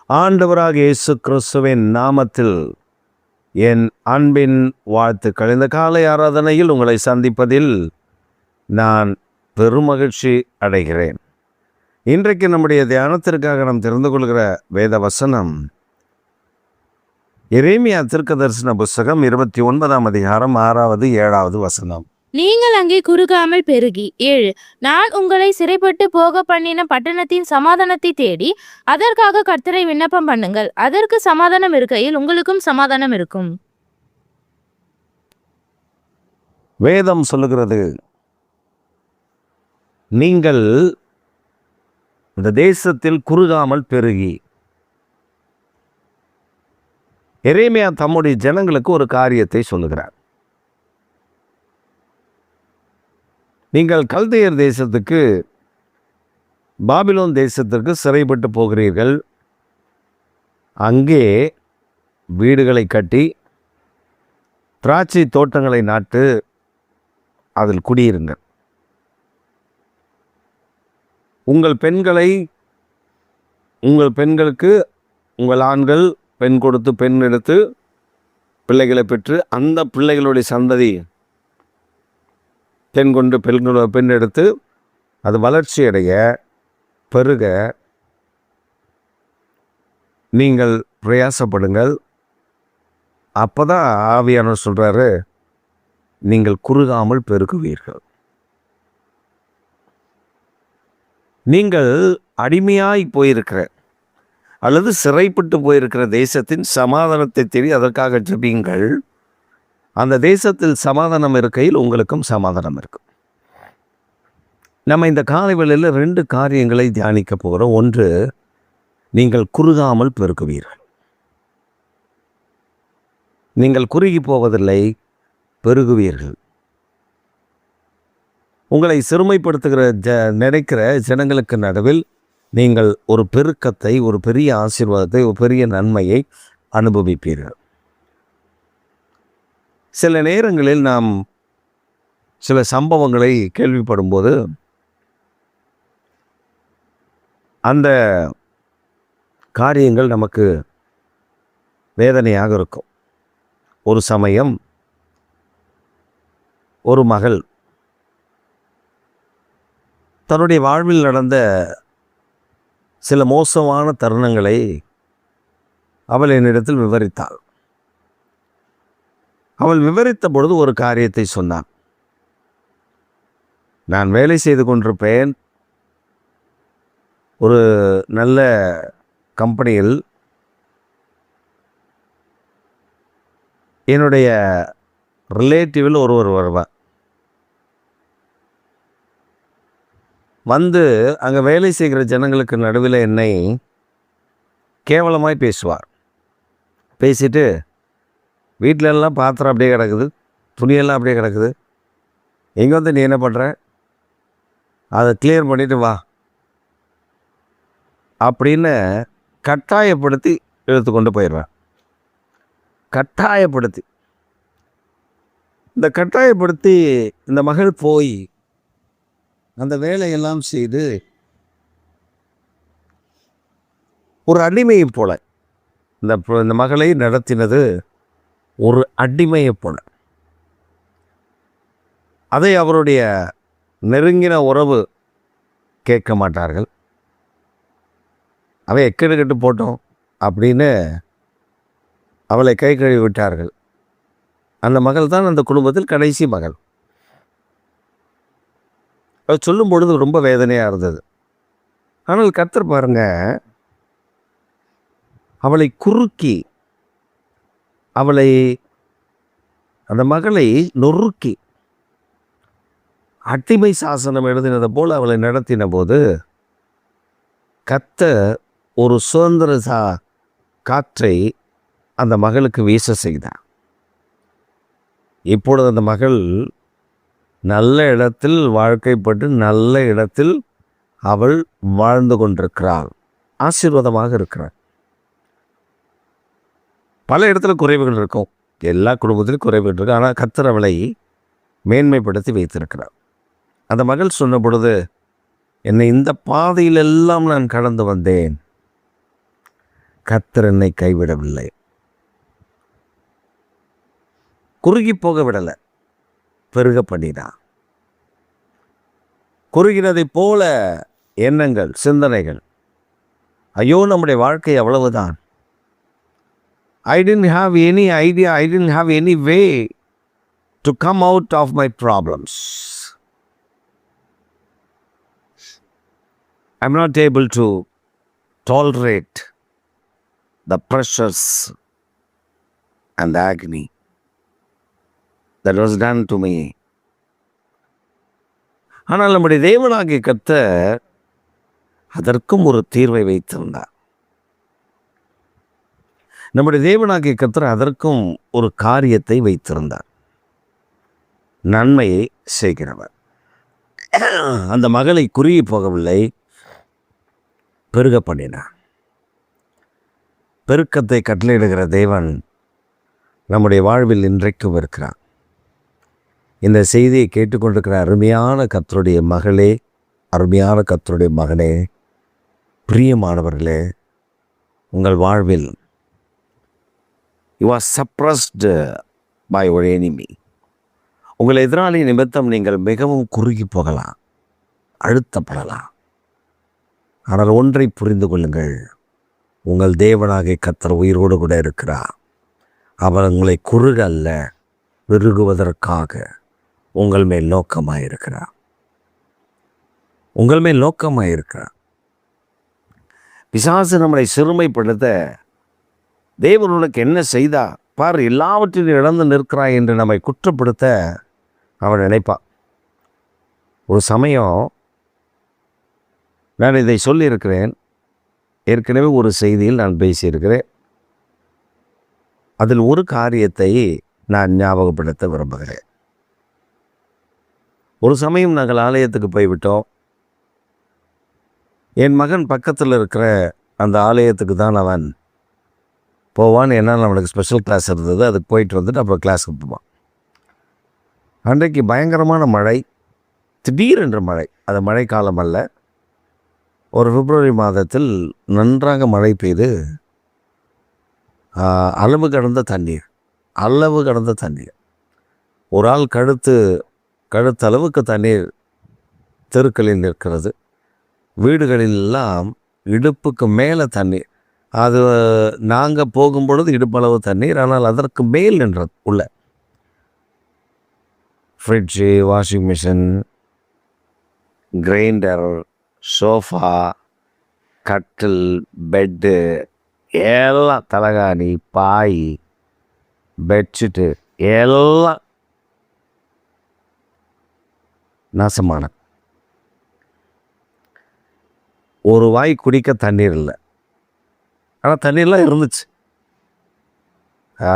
ஆண்டவராக இயேசு கிறிஸ்துவின் நாமத்தில் என் அன்பின் வாழ்த்துக்கள். இந்த காலை ஆராதனையில் உங்களை சந்திப்பதில் நான் பெருமகிழ்ச்சி அடைகிறேன். இன்றைக்கு நம்முடைய தியானத்திற்காக நாம் தெரிந்து கொள்கிற வேத வசனம் எரேமியா தீர்க்கதரிசன புஸ்தகம் 29ஆம் அதிகாரம் 6வது 7வது வசனம். நீங்கள் அங்கே குறுகாமல் பெருகி 7 நான் உங்களை சிறைப்பட்டு போக பண்ணின பட்டணத்தின் சமாதானத்தை தேடி அதற்காக கர்த்தரை விண்ணப்பம் பண்ணுங்கள். அதற்கு சமாதானம் இருக்கையில் உங்களுக்கும் சமாதானம் இருக்கும். வேதம் சொல்லுகிறது, நீங்கள் இந்த தேசத்தில் குறுகாமல் பெருகி. எரேமியா தம்முடைய ஜனங்களுக்கு ஒரு காரியத்தை சொல்லுகிறார். நீங்கள் கல்தையர் தேசத்துக்கு, பாபிலோன் தேசத்திற்கு சிறைப்பட்டு போகிறீர்கள். அங்கே வீடுகளை கட்டி திராட்சை தோட்டங்களை நாட்டு அதில் குடியிருங்கள். உங்கள் பெண்களுக்கு உங்கள் ஆண்கள் பெண் கொடுத்து பெண் எடுத்து பிள்ளைகளை பெற்று அந்த பிள்ளைகளுடைய சந்ததி பெண் எடுத்து அது வளர்ச்சி அடைய பெருக நீங்கள் பிரயாசப்படுங்கள். அப்போ தான் ஆவியானவர் சொல்கிறாரு, நீங்கள் குறுகாமல் பெருகுவீர்கள். நீங்கள் அடிமையாய் போயிருக்கிற அல்லது சிறைப்பட்டு போயிருக்கிற தேசத்தின் சமாதானத்தை தேடி அதற்காக ஜெபியுங்கள். அந்த தேசத்தில் சமாதானம் இருக்கையில் உங்களுக்கும் சமாதானம் இருக்கும். நம்ம இந்த காலை வேளையில் 2 காரியங்களை தியானிக்க போகிறோம். ஒன்று, நீங்கள் குறுகாமல் பெருகுவீர்கள். நீங்கள் குறுகி போவதில்லை, பெருகுவீர்கள். உங்களை சிறுமைப்படுத்துகிற நினைக்கிற ஜனங்களுக்கு நடுவில் நீங்கள் ஒரு பெருக்கத்தை, ஒரு பெரிய ஆசீர்வாதத்தை, ஒரு பெரிய நன்மையை அனுபவிப்பீர்கள். சில நேரங்களில் நாம் சில சம்பவங்களை கேள்விப்படும்போது அந்த காரியங்கள் நமக்கு வேதனையாக இருக்கும். ஒரு சமயம் ஒரு மகள் தன்னுடைய வாழ்வில் நடந்த சில மோசமான தருணங்களை அவள் என்னிடத்தில் விவரித்தாள். அவள் விவரித்த பொழுது ஒரு காரியத்தை சொன்னான். நான் வேலை செய்து கொண்டிருப்பேன். ஒரு நல்ல கம்பெனியில் என்னுடைய ரிலேட்டிவில் ஒருவர் வருவார். வந்து அங்கே வேலை செய்கிற ஜனங்களுக்கு நடுவில் என்னை கேவலமாய் பேசுவார். பேசிட்டு, வீட்டிலெல்லாம் பாத்திரம் அப்படியே கிடக்குது, துணியெல்லாம் அப்படியே கிடக்குது, எங்கே வந்து நீ என்ன பண்ணுற, அதை கிளியர் பண்ணிவிட்டு வா அப்படின்னு கட்டாயப்படுத்தி எடுத்துக்கொண்டு போயிடுவேன். கட்டாயப்படுத்தி இந்த மகள் போய் அந்த வேலையெல்லாம் செய்து ஒரு அடிமையை போல இந்த மகளை நடத்தினது ஒரு அடிமையை போல. அதை அவருடைய நெருங்கின உறவு கேட்க மாட்டார்கள். அவன் எக்கெடு கெட்டு போட்டோம் அப்படின்னு அவளை கை கழுவி விட்டார்கள். அந்த மகள் தான் அந்த குடும்பத்தில் கடைசி மகள். அவர் சொல்லும் பொழுது ரொம்ப வேதனையாக இருந்தது. ஆனால் கர்த்தர் பாருங்க, அவளை குறுக்கி, அந்த மகளை நொறுக்கி அடிமை சாசனம் எழுதினதை போல் அவளை நடத்தின போது கர்த்தர் ஒரு சுதந்திர காற்றை அந்த மகளுக்கு வீச செய்தார். இப்பொழுது அந்த மகள் நல்ல இடத்தில் வாழ்க்கைப்பட்டு நல்ல இடத்தில் அவள் வாழ்ந்து கொண்டிருக்கிறாள், ஆசீர்வாதமாக இருக்கிறாள். பல இடத்துல குறைவுகள் இருக்கும், எல்லா குடும்பத்திலும் குறைவுகள் இருக்கும். ஆனால் கர்த்தர் அவளை மேன்மைப்படுத்தி வைத்திருக்கிறார். அந்த மகள் சொன்ன பொழுது, என்னை இந்த பாதையிலெல்லாம் நான் கடந்து வந்தேன், கர்த்தர் என்னை கைவிடவில்லை. குறுகி போக விடலை, பெருக பண்ணினான். குறுகினதைப் போல எண்ணங்கள், சிந்தனைகள், ஐயோ நம்முடைய வாழ்க்கை அவ்வளவுதான். I didn't have any idea, I didn't have any way to come out of my problems. I'm not able to tolerate the pressures and the agony that was done to me. ஆனால் நம்முடைய தேவனாகிய கர்த்தர் அதற்கும் ஒரு தீர்வை வைத்திருந்தார். நம்முடைய தேவனாகிய கர்த்தர் அதற்கும் ஒரு காரியத்தை வைத்திருந்தார். நன்மையை செய்கிறவர். அந்த மகளை குறுகி போகவில்லை, பெருக பண்ணினார். பெருக்கத்தை கட்டளையிடுகிற தேவன் நம்முடைய வாழ்வில் இன்றைக்கும் இருக்கிறார். இந்த செய்தியை கேட்டுக்கொண்டிருக்கிற அருமையான கர்த்தருடைய மகளே, அருமையான கர்த்தருடைய மகனே, பிரியமானவர்களே, உங்கள் வாழ்வில் you are suppressed by your enemy. உங்கள் எதிராளி நிமித்தம் நீங்கள் மிகவும் குறுகி போகலாம், அழுத்தப்படலாம். ஆனால் ஒன்றை புரிந்து கொள்ளுங்கள், உங்கள் தேவனாகிய கர்த்தர் உயிரோடு கூட இருக்கிறார். அவர் உங்களை குறுக அல்ல, பெருகுவதற்காக உங்கள் மேல் நோக்கமாயிருக்கிறார். உங்கள் மேல் நோக்கமாயிருக்கிறார். பிசாசு நம்மளை சிறுமைப்படுத்த தேவன் உனக்கு என்ன செய்தா பார், எல்லாவற்றையும் இழந்து நிற்கிறாய் என்று நம்மை குற்றப்படுத்த அவன் நினைப்பான். ஒரு சமயம் நான் இதை சொல்லியிருக்கிறேன், ஏற்கனவே ஒரு செய்தியில் நான் பேசியிருக்கிறேன். அதில் ஒரு காரியத்தை நான் ஞாபகப்படுத்த விரும்புகிறேன். ஒரு சமயம் நாங்கள் ஆலயத்துக்கு போய்விட்டோம். என் மகன் பக்கத்தில் இருக்கிற அந்த ஆலயத்துக்கு தான் அவன் போவான். ஏன்னா நம்மளுக்கு ஸ்பெஷல் கிளாஸ் இருந்தது, அதுக்கு போயிட்டு வந்துட்டு அப்புறம் கிளாஸுக்கு போவான். அன்றைக்கு பயங்கரமான மழை, திடீரென்று மழை. அது மழைக்காலம் அல்ல, ஒரு பிப்ரவரி மாதத்தில் நன்றாக மழை பெய்து அளவு கடந்த தண்ணீர். ஒரு ஆள் கழுத்தளவுக்கு தண்ணீர் தெருக்களில் நிற்கிறது. வீடுகளிலெல்லாம் இடுப்புக்கு மேலே தண்ணீர். அது நாங்கள் போகும்பொழுது இடுப்பளவு தண்ணீர், ஆனால் அதற்கு மேல் நின்றது. உள்ள fridge, washing machine, grinder, sofa, கட்டில், பெட்டு எல்லாம், தலகாணி, பாய், பெட்ஷீட்டு எல்லாம் நாசமான. ஒரு வாய் குடிக்க தண்ணீர் இல்லை. ஆனால் தண்ணீர்லாம் இருந்துச்சு.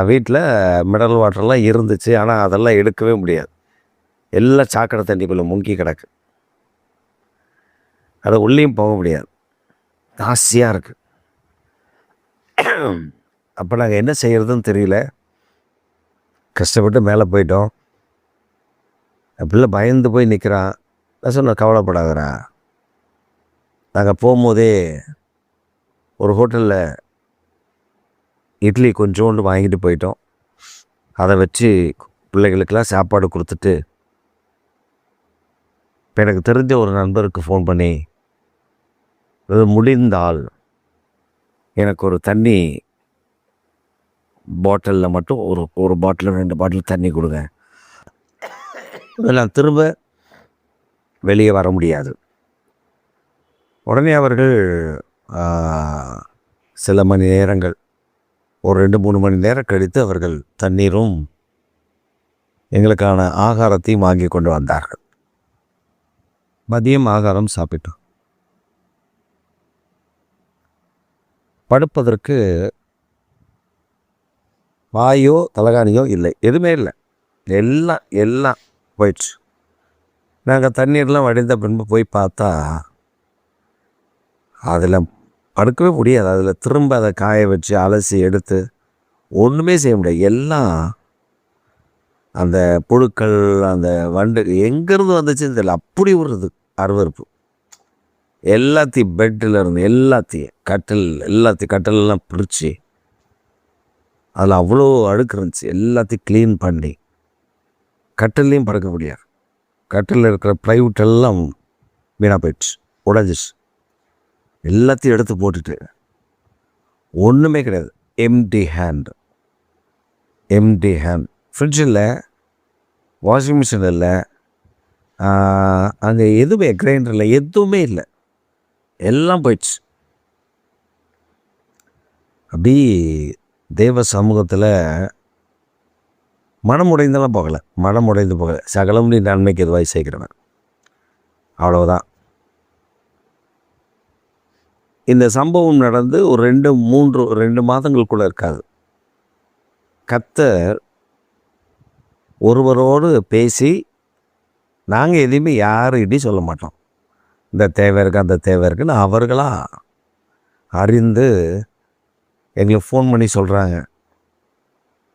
வீட்டில் மினரல் வாட்டர்லாம் இருந்துச்சு, ஆனால் அதெல்லாம் எடுக்கவே முடியாது. எல்லாம் சாக்கடை தண்ணிக்குள்ளே முங்கி கிடக்கு. அதை உள்ளேயும் போக முடியாது, ஆசையாக இருக்குது. அப்போ நாங்கள் என்ன செய்கிறதுன்னு தெரியல. கஷ்டப்பட்டு மேலே போயிட்டோம். பிள்ளை பயந்து போய் நிற்கிறான். நான் சொன்னேன், கவலைப்படாதரா, நாங்கள் போகும்போதே ஒரு ஹோட்டலில் இட்லி கொஞ்சோண்டு வாங்கிட்டு போயிட்டோம். அதை வச்சு பிள்ளைகளுக்கெல்லாம் சாப்பாடு கொடுத்துட்டு, இப்போ எனக்கு தெரிஞ்ச ஒரு நண்பருக்கு ஃபோன் பண்ணி, அது முடிந்தால் எனக்கு ஒரு தண்ணி பாட்டிலில் மட்டும் ஒரு பாட்டில் 2 பாட்டில் தண்ணி கொடுங்க, நான் திரும்ப வெளியே வர முடியாது. உடனே அவர்கள் சில மணி நேரங்கள், ஒரு 2-3 மணி நேரம் கழித்து அவர்கள் தண்ணீரும் எங்களுக்கான ஆகாரத்தையும் வாங்கி கொண்டு வந்தார்கள். மதியம் ஆகாரம் சாப்பிட்டோம். படுப்பதற்கு வாயோ தலகாணியோ இல்லை, எதுவுமே இல்லை. எல்லாம் போயிடுச்சு. நாங்கள் தண்ணீர்லாம் வடிந்த பின்பு போய் பார்த்தா அதில் படுக்கவே முடியாது. அதில் திரும்ப அதை காய வச்சு அலசி எடுத்து ஒன்றுமே செய்ய முடியாது. எல்லாம் அந்த புழுக்கள், அந்த வண்டு எங்கேருந்து வந்துச்சுன்னு தெரியல. அப்படி ஒரு இது அருவருப்பு. எல்லாத்தையும் பெட்டில் இருந்து எல்லாத்தையும் கட்டிலெல்லாம் பிரித்து அதில் அவ்வளோ அழுக்கு இருந்துச்சு. எல்லாத்தையும் க்ளீன் பண்ணி கட்டிலையும் படுக்க முடியாது. கட்டிலில் இருக்கிற ப்ளைவுட் எல்லாம் வீணாக போயிடுச்சு, உடைஞ்சிச்சு. எல்லாத்தையும் எடுத்து போட்டுட்டு ஒன்றுமே கிடையாது, எம்டி ஹேண்ட். ஃப்ரிட்ஜ் இல்லை, வாஷிங் மிஷின் இல்லை, அங்கே எதுவுமே கிரைண்டர் இல்லை, எதுவுமே இல்லை, எல்லாம் போயிடுச்சு. அப்படி தேவ சமூகத்தில் மனம் உடைந்து போகலை. சகலம் நீ நன்மைக்கு எதுவாய் சேர்க்கிறவன். அவ்வளவுதான். இந்த சம்பவம் நடந்து ஒரு 2 மாதங்களுக்குள்ளே இருக்காது. கர்த்தர் ஒருவரோடு பேசி, நாங்கள் எதையுமே யாருக்கிட்டையும் சொல்ல மாட்டோம், இந்த தேவை இருக்குது அந்த தேவை இருக்குன்னு அவர்களாக அறிந்து எங்களுக்கு ஃபோன் பண்ணி சொல்கிறாங்க,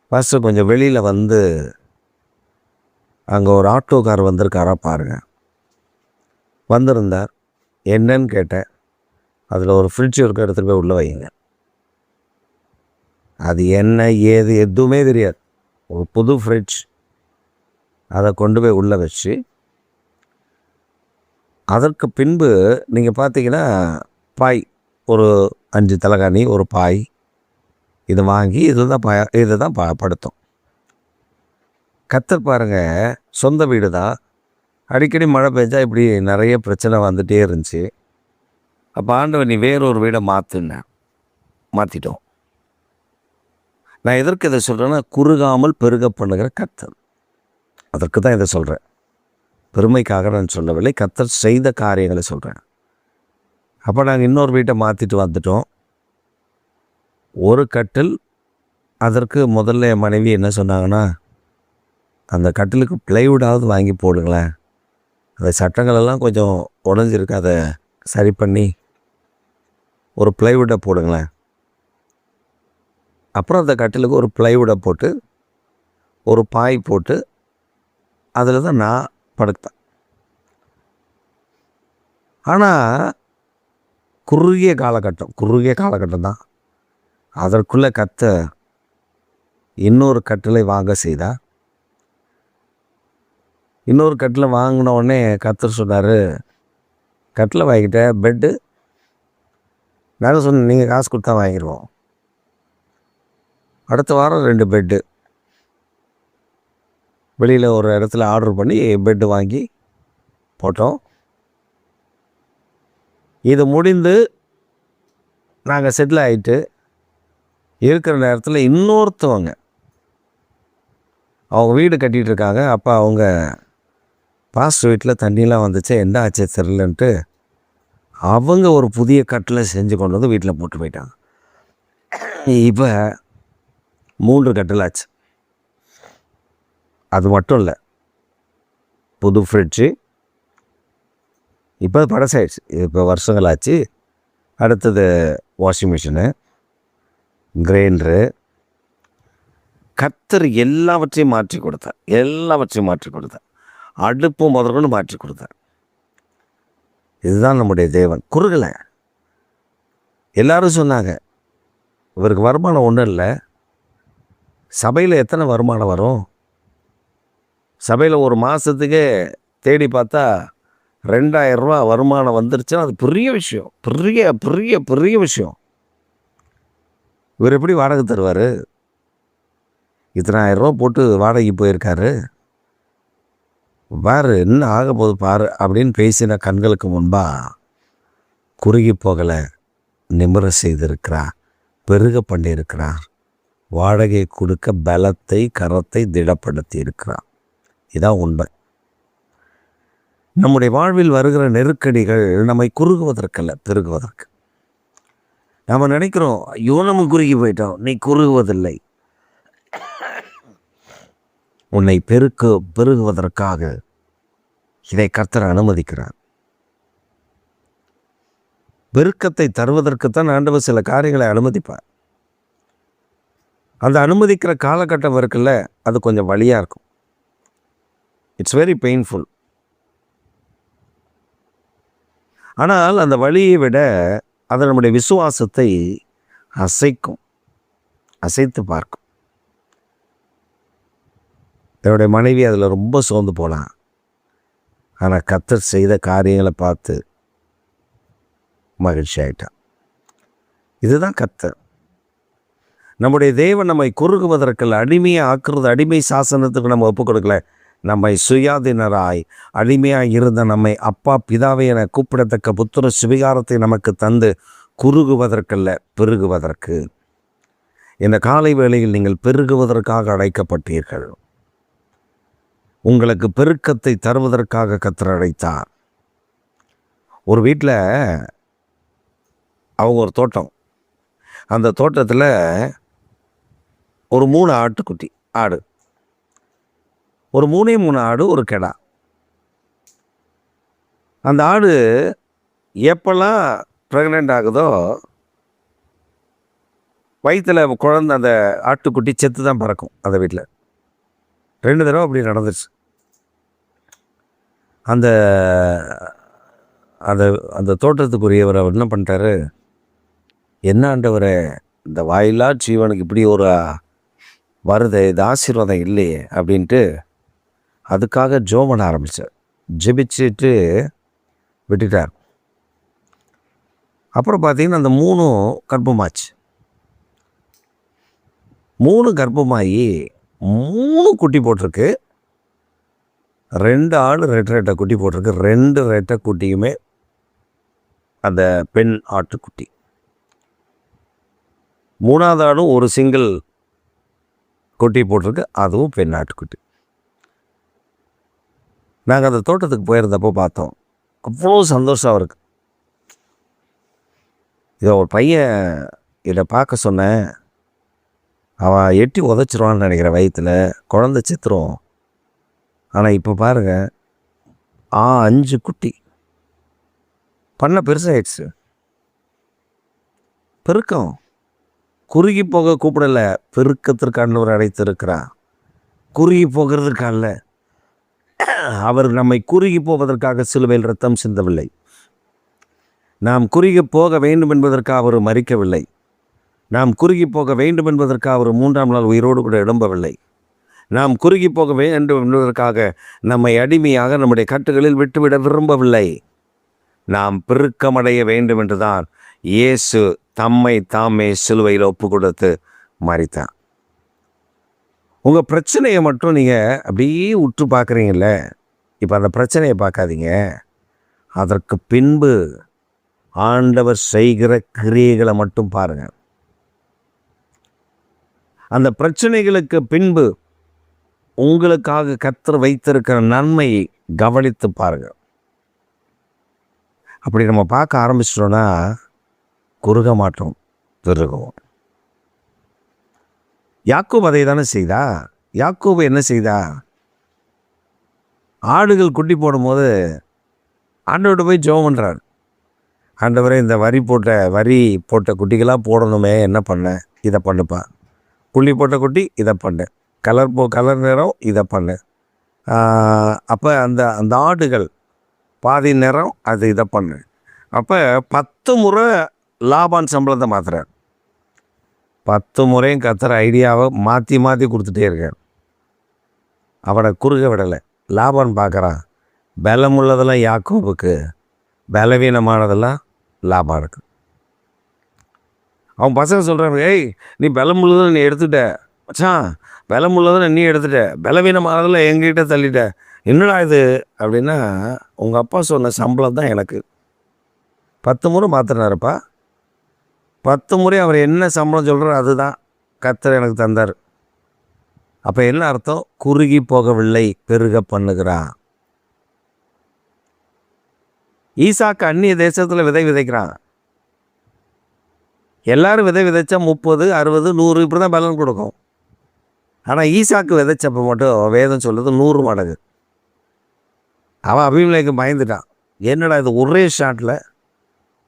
ஃபஸ்ட்டு கொஞ்சம் வெளியில் வந்து அங்கே ஒரு ஆட்டோக்கார் வந்திருக்காரா பாருங்க. வந்திருந்தார். என்னன்னு கேட்டேன். அதில் ஒரு ஃப்ரிட்ஜ் இருக்க இடத்துல போய் உள்ளே வைங்க. அது என்ன ஏது எதுவுமே தெரியாது, ஒரு புது ஃப்ரிட்ஜ். அதை கொண்டு போய் உள்ளே வச்சு, அதற்கு பின்பு நீங்கள் பார்த்தீங்கன்னா பாய், ஒரு 5 தலைகாணி, ஒரு பாய், இது வாங்கி இதை தான் படுத்தோம். கர்த்தர் பாருங்க, சொந்த வீடு தான். அடிக்கடி மழை பெஞ்சா இப்படி நிறைய பிரச்சனை வந்துகிட்டே இருந்துச்சு. அப்போ ஆண்டவர் நீ வேறொரு வீடை மாற்றிட்டோம். நான் எதற்கு இதை சொல்கிறேன்னா, குறுகாமல் பெருக பண்ணுகிற கர்த்தர். அதற்கு தான் இதை சொல்கிறேன். பெருமைக்காக நான் சொல்லவில்லை, கர்த்தர் செய்த காரியங்களை சொல்கிறேன். அப்போ நாங்கள் இன்னொரு வீட்டை மாற்றிட்டு வந்துட்டோம். ஒரு கட்டில். அதற்கு முதல்ல என் மனைவி என்ன சொன்னாங்கன்னா, அந்த கட்டிலுக்கு ப்ளைவுடாவது வாங்கி போடுங்களேன், அந்த சட்டங்களெல்லாம் கொஞ்சம் உடஞ்சிருக்கு, அதை சரி பண்ணி ஒரு ப்ளைவுட்டை போடுங்களேன். அப்புறம் அந்த கட்டிலுக்கு ஒரு ப்ளைவுட்டை போட்டு ஒரு பாய் போட்டு அதில் தான் நான் படுத்தேன். ஆனால் குறுகிய காலகட்டம் தான். அதற்குள்ளே கர்த்தர் இன்னொரு கட்டிலை வாங்க செய்தார். இன்னொரு கட்டிலை வாங்கின உடனே கர்த்தர் சொன்னார், கட்டிலை வாங்கிட்ட, பெட்டு நாங்கள் சொன்னோம் நீங்கள் காசு கொடுத்தா வாங்கிடுவோம். அடுத்த வாரம் 2 பெட்டு வெளியில் ஒரு இடத்துல ஆர்டர் பண்ணி பெட்டு வாங்கி போட்டோம். இது முடிந்து நாங்கள் செட்டில் ஆகிட்டு இருக்கிற நேரத்தில் இன்னொருத்தவங்க அவங்க வீடு கட்டிகிட்டு இருக்காங்க. அப்போ அவங்க பாஸ்டர் வீட்டில் தண்ணியெலாம் வந்துச்சு, என்ன ஆச்சு தெரிலன்ட்டு அவங்க ஒரு புதிய கட்டில் செஞ்சு கொண்டு வந்து வீட்டில் போட்டு போயிட்டாங்க. இப்போ 3 கட்டில் ஆச்சு. அது மட்டும் இல்லை, புது ஃப்ரிட்ஜு, இப்போ பழசாயிடுச்சு, இப்போ வருஷங்கள் ஆச்சு. அடுத்தது வாஷிங் மிஷினு, கிரைண்டரு. கர்த்தர் எல்லாவற்றையும் மாற்றி கொடுத்தார். அடுப்பு முதற்கொண்டு மாற்றி கொடுத்தார். இதுதான் நம்முடைய தேவன். குறுகலை. எல்லாரும் சொன்னாங்க, இவருக்கு வருமானம் ஒன்றும் இல்லை, சபையில் எத்தனை வருமானம் வரும்? சபையில் ஒரு மாதத்துக்கே தேடி பார்த்தா 2000 ரூபா வருமானம் வந்துருச்சுன்னா அது பெரிய விஷயம், பெரிய விஷயம். இவர் எப்படி வாடகை தருவார்? இத்தனை 1000 ரூபா போட்டு வாடகைக்கு போயிருக்காரு, பாரு என்ன ஆக போகுது பாரு அப்படின்னு பேசின கண்களுக்கு முன்பாக குறுகி போகலை, நிமிர செய்திருக்கிறார், பெருக பண்ணியிருக்கிறார், வாடகை கொடுக்க பலத்தை கரத்தை திடப்படுத்தி இருக்கிறார். இதான் உண்மை. நம்முடைய வாழ்வில் வருகிற நெருக்கடிகள் நம்மை குறுகுவதற்கல்ல, பெருகுவதற்கு. நம்ம நினைக்கிறோம், ஐயோ நம்ம குறுகி போயிட்டோம். நீ குறுகுவதில்லை, உன்னை பெருகுவதற்காக இதை கர்த்தர் அனுமதிக்கிறார். பெருக்கத்தை தருவதற்குத்தான் ஆண்டவர் சில காரியங்களை அனுமதிப்பார். அந்த அனுமதிக்கிற காலகட்டம் இருக்குல்ல, அது கொஞ்சம் வலியாக இருக்கும். It's very painful. ஆனால் அந்த வலியை விட அது நம்முடைய விசுவாசத்தை அசைத்து பார்க்கும். என்னுடைய மனைவி அதில் ரொம்ப சோர்ந்து போனான். ஆனால் கர்த்தர் செய்த காரியங்களை பார்த்து மகிழ்ச்சி ஆயிட்டான். இதுதான் கர்த்தர். நம்முடைய தேவன் நம்மை குறுகுவதற்கல்ல, அடிமையை ஆக்குறது, அடிமை சாசனத்துக்கு நம்ம ஒப்புக் கொடுக்கல. நம்மை சுயாதீனராய் அடிமையாக இருந்த நம்மை அப்பா பிதாவை என கூப்பிடத்தக்க புத்திர சுவிகாரத்தை நமக்கு தந்து குறுகுவதற்கல்ல, பெருகுவதற்கு. இந்த காலை வேளையில் நீங்கள் பெருகுவதற்காக அழைக்கப்பட்டீர்கள். உங்களுக்கு பெருக்கத்தை தருவதற்காக கர்த்தர் அழைத்தார். ஒரு வீட்டில் அவங்க ஒரு தோட்டம், அந்த தோட்டத்தில் ஒரு 3 ஆட்டுக்குட்டி ஆடு, ஒரு 3 ஆடு, ஒரு கெடா. அந்த ஆடு எப்பெல்லாம் ப்ரெக்னென்ட் ஆகுதோ வயிற்றில் குழந்தை, அந்த ஆட்டுக்குட்டி செத்து தான் பறக்கும். அந்த வீட்டில் 2 தடவை அப்படி நடந்துச்சு. அந்த அந்த அந்த தோட்டத்துக்குரியவர் அவர் என்ன பண்ணிட்டாரு, என்ன ஆண்டவரே, இந்த வாயிலா ஜீவனுக்கு இப்படி ஒரு வருது, இது ஆசீர்வாதம் இல்லையே அப்படின்ட்டு அதுக்காக ஜெபம் பண்ண ஆரம்பித்தார். ஜெபிச்சுட்டு விட்டுட்டார். அப்புறம் பார்த்தீங்கன்னா அந்த 3 கர்ப்பமாச்சு. 3 கர்ப்பமாகி 3 குட்டி போட்டிருக்கு. 2 ஆடு ரெட்டை குட்டி போட்டிருக்கு. 2 ரெட்டை குட்டியுமே அந்த பெண் ஆட்டுக்குட்டி. 3ஆவது ஆடும் ஒரு சிங்கிள் குட்டி போட்டிருக்கு, அதுவும் பெண் ஆட்டுக்குட்டி. நாங்கள் அந்த தோட்டத்துக்கு போயிருந்தப்போ பார்த்தோம். அவ்வளோ சந்தோஷம் அவருக்கு. இதை ஒரு பையன் இதை பார்க்க சொன்னேன், அவன் எட்டி உதச்சிருவான்னு நினைக்கிறேன், வயிற்றில் குழந்தை செத்துரும். ஆனால் இப்போ பாருங்கள், 5 குட்டி பண்ண பெருசாகிடுச்சு. பெருக்கம் குறுகி போக கூப்பிடலை, பெருக்கத்திற்கான ஒரு அழைத்திருக்கிறார். குறுகி போகிறதுக்கான அவர் நம்மை குறுகி போவதற்காக சிலுவையில் ரத்தம் சிந்தவில்லை. நாம் குறுகி போக வேண்டும் என்பதற்காக அவர் மரிக்கவில்லை. நாம் குறுகி போக வேண்டும் என்பதற்காக அவர் 3ஆம் நாள் உயிரோடு கூட எழும்பவில்லை. நாம் குறுகி போக வேண்டும் என்பதற்காக நம்மை அடிமையாக நம்முடைய கட்டுகளில் விட்டுவிட விரும்பவில்லை. நாம் பெருக்கமடைய வேண்டும் என்றுதான் இயேசு தம்மை தாமே சிலுவையில் ஒப்பு கொடுத்து மரித்தார். உங்கள் பிரச்சனையை மட்டும் நீங்கள் அப்படியே உற்று பார்க்குறீங்கள, இப்போ அந்த பிரச்சனையை பார்க்காதீங்க, அதற்கு பின்பு ஆண்டவர் செய்கிற கிரியைகளை மட்டும் பாருங்கள். அந்த பிரச்சனைகளுக்கு பின்பு உங்களுக்காக கர்த்தர் வைத்திருக்கிற நன்மையை கவனித்து பாருங்கள். அப்படி நம்ம பார்க்க ஆரம்பிச்சிட்டோன்னா குறுக மாட்டோம், பெருகுவோம். யாக்கோபு அதை தானே செய்தா? யாக்கோபு என்ன செய்தா? ஆடுகள் குட்டி போடும்போது ஆண்டவர்கிட்ட போய் ஜெபம் பண்ணுறார். ஆண்டவரே, இந்த வரி போட்ட குட்டிகளாக போடணுமே, என்ன பண்ண? இதை பண்ணுப்பா. புள்ளி போட்ட குட்டி இதை பண்ணு, கலர் நிறம் இதை பண்ணு. அப்போ அந்த ஆடுகள் பாதி நிறம் அது இதை பண்ணு. அப்போ 10 முறை லாபான் சம்பளத்தை மாற்றுறார். 10 முறையும் கர்த்தர் ஐடியாவை மாற்றி கொடுத்துட்டே இருக்கார். அவனை குறுக விடலை. லாபான் பார்க்குறான், பலமுள்ளதெல்லாம் யாக்கோபுக்கு, பலவீனமானதெல்லாம் லாபானுக்கு. அவன் பசங்க சொல்கிறாங்க, ஏய், நீ பலமுள்ளதை நீ எடுத்துட்ட மச்சான், பலமுள்ளதை நீ எடுத்துட்ட, பலவீனமானதெல்லாம் எங்ககிட்ட தள்ளிட்ட, என்னடா இது அப்படின்னா, உங்கள் அப்பா சொன்ன சம்பளம் தான் எனக்கு. 10 முறை மாற்றினாருப்பா. 10 முறை அவர் என்ன சம்பளம் சொல்கிறார் அதுதான் கர்த்தர் எனக்கு தந்தார். அப்போ என்ன அர்த்தம்? குறுகி போகவில்லை, பெருக பண்ணுகிறான். ஈசாக்கு அந்நிய தேசத்தில் விதைக்கிறான். எல்லாரும் விதைச்சா 30, 60, 100 இப்படி தான் பலன் கொடுக்கும். ஆனால் ஈசாக்கு விதைச்சப்போ மட்டும் வேதம் சொல்லுது 100 மடங்கு. அவன் அபிமேலேக்கு பயந்துட்டான். என்னடா இது, ஒரே ஷாட்டில்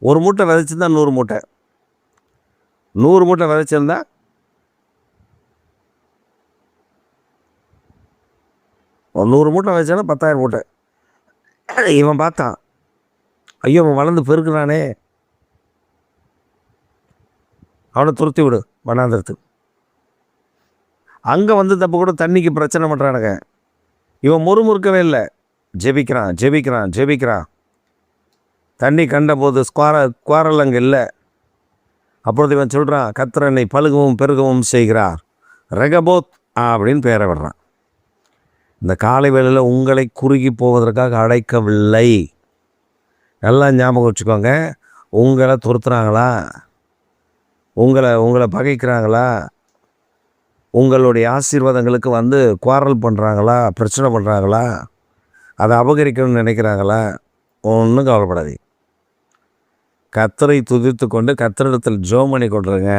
ஒரு மூட்டை விதைச்சிருந்தா 100 மூட்டை, 100 மூட்டை விதைச்சிருந்தா 100 மூட்டை விதைச்சானா 10,000 மூட்டை. இவன் பார்த்தான், ஐயோ அவன் வளர்ந்து பெருக்குறானே, அவனை துரத்தி விடு வனாந்திரத்துக்கு. அங்கே வந்து தப்பு கூட தண்ணிக்கு பிரச்சனை பண்ணுறானுங்க. இவன் முறுமுறுக்கவே இல்லை, ஜெபிக்கிறான் ஜெபிக்கிறான் ஜெபிக்கிறான். தண்ணி கண்ட போது குவாரல் அங்கே இல்லை. அப்பொழுது இவன் சொல்கிறான், கர்த்தர் என்னை பழுகவும் பெருகவும் செய்கிறார், ரெகபோத் அப்படின்னு பெயரை விடுறான். இந்த காலை வேளையில் உங்களை குறுகி போவதற்காக அழைக்கவில்லை. எல்லாம் ஞாபகம் வச்சுக்கோங்க. உங்களை துரத்துறாங்களா, உங்களை பகைக்கிறாங்களா, உங்களுடைய ஆசீர்வாதங்களுக்கு வந்து குவாரல் பண்ணுறாங்களா, பிரச்சனை பண்ணுறாங்களா, அதை அபகரிக்கணும்னு நினைக்கிறாங்களா, ஒன்றும் கவலைப்படாதீங்க. கர்த்தரை துதித்து கொண்டு கர்த்தரிடத்தில் ஜெபம் பண்ணி கொண்டுருங்க.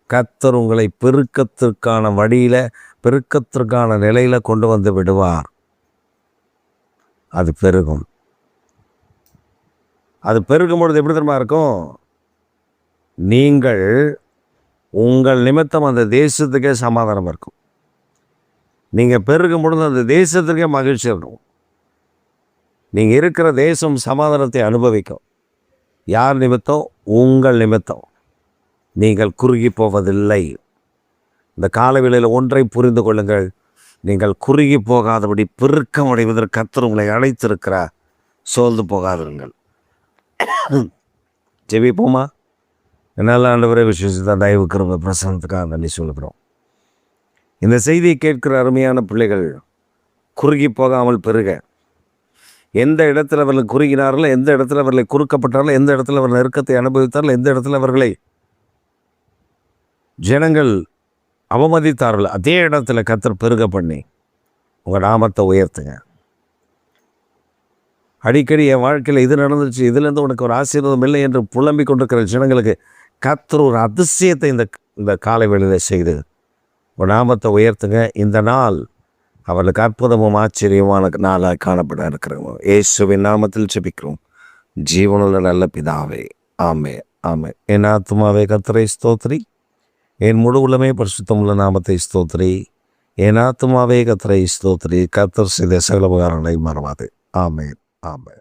கர்த்தர் உங்களை பெருக்கத்திற்கான வழியில், பெருக்கத்திற்கான நிலையில் கொண்டு வந்து விடுவார். அது பெருகும். அது பெருகும் பொழுது எப்படி தெரியுமா இருக்கும்? நீங்கள் உங்கள் நிமித்தம் அந்த தேசத்துக்கே சமாதானம் இருக்கும். நீங்கள் பெருகும் பொழுது அந்த தேசத்துக்கே மகிழ்ச்சி இருக்கும். நீங்கள் இருக்கிற தேசம் சமாதானத்தை அனுபவிக்கும். யார் நிமித்தம்? உங்கள் நிமித்தம். நீங்கள் குறுகி போவதில்லை. இந்த காலவேளையில் ஒன்றை புரிந்து கொள்ளுங்கள், நீங்கள் குறுகி போகாதபடி பெருக்கம் அடைவதற்கு கர்த்தர் உங்களை அழைத்திருக்கிறார். சோர்ந்து போகாதிருங்கள். ஜெபிப்போமா? என்னால் ஆண்டவரே விசுவாசித்த தயவு கிருபை பிரசன்னத்துக்காக நன்றி சொல்லுகிறோம். இந்த செய்தியை கேட்கிற அருமையான பிள்ளைகள் குறுகி போகாமல் பெருக, எந்த இடத்துல அவர்கள் குறுகினார்களோ, எந்த இடத்துல அவர்களை குறுக்கப்பட்டார்களோ, எந்த இடத்துல அவர் நெருக்கத்தை அனுபவித்தார்களோ, எந்த இடத்துல அவர்களை ஜனங்கள் அவமதித்தார்கள், அதே இடத்துல கர்த்தர் பெருக பண்ணி உங்கள் நாமத்தை உயர்த்துங்க. அடிக்கடி என் வாழ்க்கையில் இது நடந்துச்சு, இதுலேருந்து உனக்கு ஒரு ஆசீர்வாதம் இல்லை என்று புலம்பிக் கொண்டிருக்கிற ஜனங்களுக்கு கர்த்தர் ஒரு அதிசயத்தை இந்த காலை வேளையில் செய்து உங்கள் நாமத்தை உயர்த்துங்க. இந்த நாள் அவர்களுக்கு அற்புதமும் ஆச்சரியமான நாளாக காணப்பட இருக்கிறோம். இயேசுவின் நாமத்தில் ஜெபிக்கிறோம் ஜீவனுள்ள நல்ல பிதாவே, ஆமே ஆமே. என் ஆத்துமாவே கர்த்தரை ஸ்தோத்திரி, என் முழு உள்ளமே பரிசுத்தமுள்ள நாமத்தை ஸ்தோத்திரி. என் ஆத்துமாவே கர்த்தரை ஸ்தோத்திரி, கர்த்தர் செய்த சகல உபகாரங்களை மறவாது. ஆமே ஆமே.